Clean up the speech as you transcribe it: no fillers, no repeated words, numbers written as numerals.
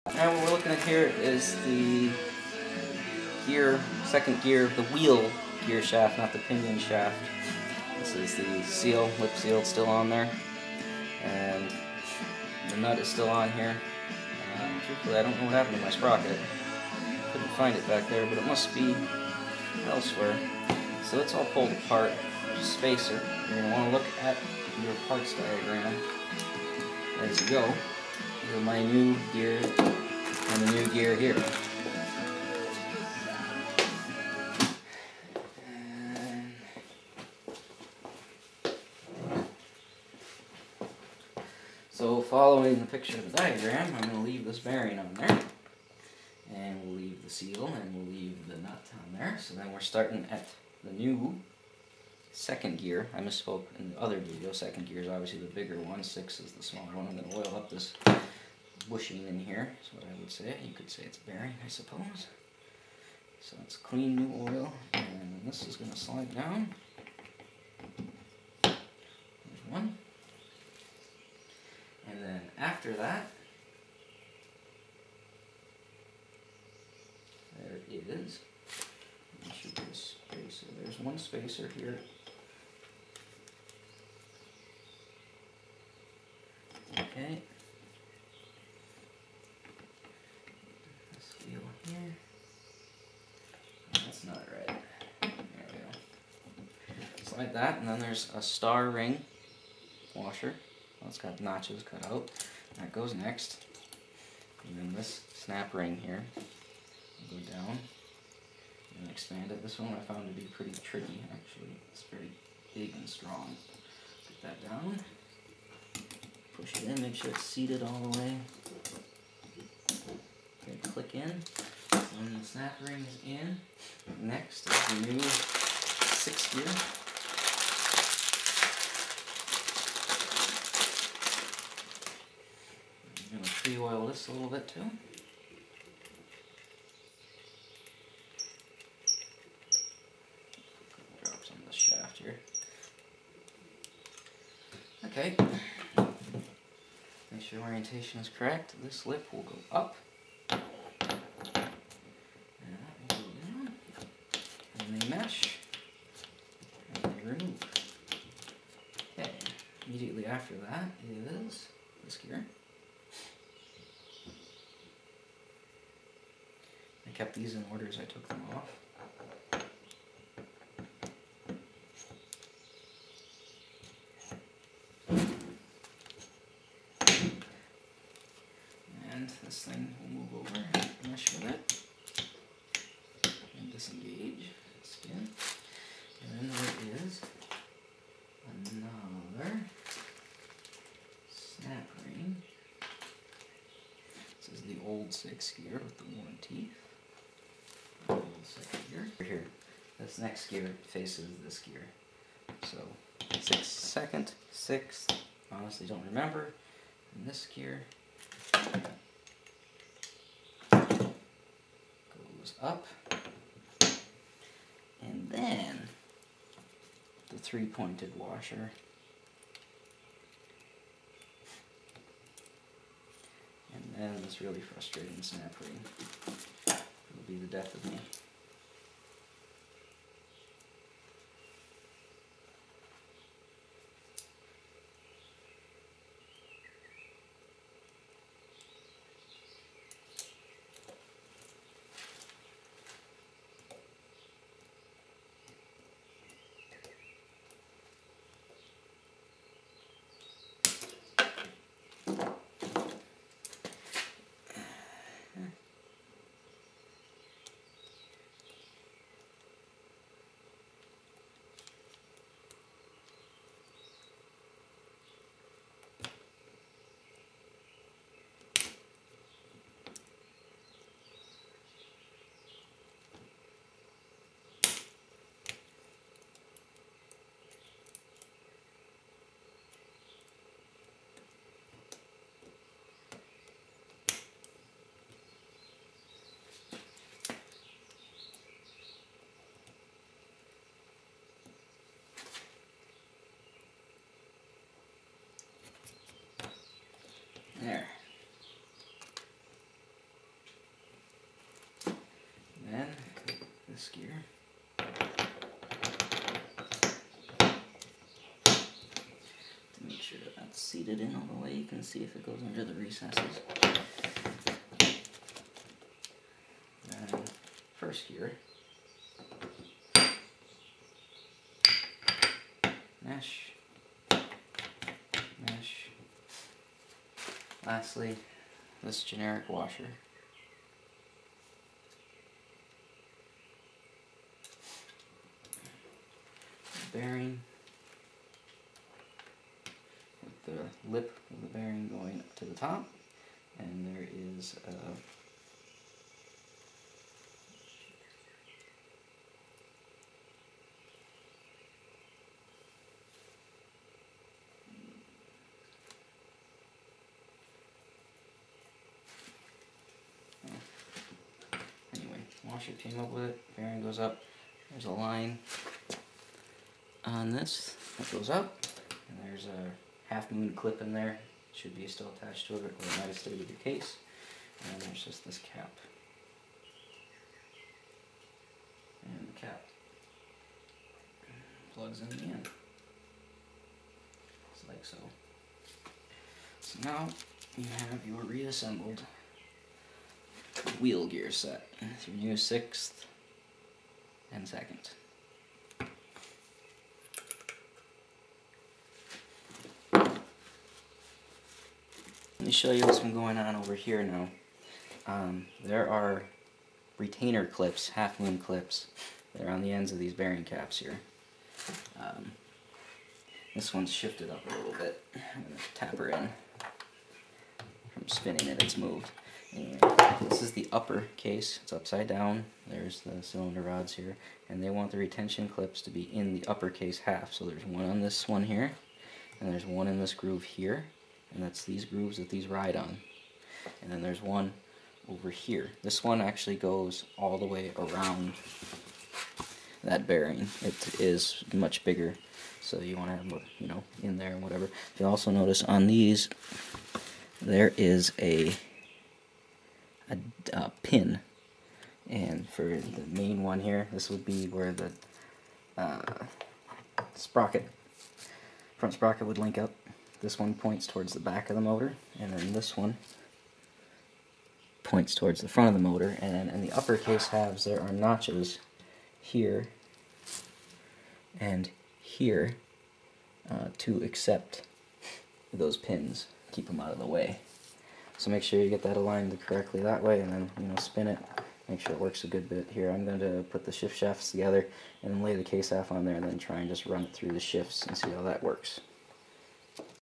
Now what we're looking at here is the gear, second gear of the wheel gear shaft, not the pinion shaft. This is the seal, lip seal, it's still on there, and the nut is still on here. Truthfully, I don't know what happened to my sprocket. Couldn't find it back there, but it must be elsewhere. So it's all pulled apart. There's a spacer. You're going to want to look at your parts diagram as you go. Here are my new gear and the new gear here. So following the picture of the diagram, I'm going to leave this bearing on there, and we'll leave the seal, and we'll leave the nut on there. So then we're starting at the new second gear. I misspoke in the other video. Second gear is obviously the bigger one, 6 is the smaller one. I'm going to oil up this bushing in here, is what I would say. You could say it's bearing, I suppose. So it's clean new oil, and this is going to slide down. There's one. And then after that, there it is. There should be a spacer. There's one spacer here. Okay. This wheel here. Oh, that's not right. There we go. Slide that, and then there's a star ring washer. Well, it's got notches cut out. That goes next. And then this snap ring here will go down and expand it. This one I found to be pretty tricky, actually. It's very big and strong. Put that down. Push it in, make sure it's seated all the way. Okay, click in. And the snap ring is in. Next is the new 6th gear. I'm going to pre-oil this a little bit too. Drop some of the shaft here. Okay. Make sure orientation is correct. This lip will go up. And that will go down. And they mesh. And they remove. Okay. Immediately after that is this gear. I kept these in order as I took them off. And this thing will move over and mesh with it. And disengage the skin. And then there is another snap ring. This is the old 6 gear with the worn teeth. Second gear. Here, this next gear faces this gear. So 6th, 2nd, 6th, honestly don't remember. And this gear goes up. And then the 3-pointed washer. And then this really frustrating snap ring. It'll be the death of me. this gear. To make sure that that's seated in all the way, you can see if it goes under the recesses. Then first gear. Mesh. Mesh. Lastly, this generic washer. Bearing with the lip of the bearing going up to the top, and there is a anyway, washer came up with it, bearing goes up, there's a line on this that goes up, and there's a half moon clip in there. It should be still attached to it, or it might have stayed with your case. And there's just this cap. And the cap plugs in the end. Just like so. So now you have your reassembled wheel gear set with your new 6th and 2nd. Let me show you what's been going on over here now. There are retainer clips, half moon clips, that are on the ends of these bearing caps here. This one's shifted up a little bit. I'm going to tap her in. From spinning it, it's moved. And this is the upper case. It's upside down. There's the cylinder rods here. And they want the retention clips to be in the upper case half. So there's one on this one here, and there's one in this groove here. And that's these grooves that these ride on. And then there's one over here. This one actually goes all the way around that bearing. It is much bigger, so you want to have, you know, in there and whatever. You'll also notice on these there is a pin, and for the main one here, this would be where the sprocket, front sprocket would link up. This one points towards the back of the motor, and then this one points towards the front of the motor. And then in the upper case halves, there are notches here and here to accept those pins, keep them out of the way. So make sure you get that aligned correctly that way, and then, you know, spin it, make sure it works a good bit. Here I'm going to put the shift shafts together and then lay the case half on there, and then try and just run it through the shifts and see how that works.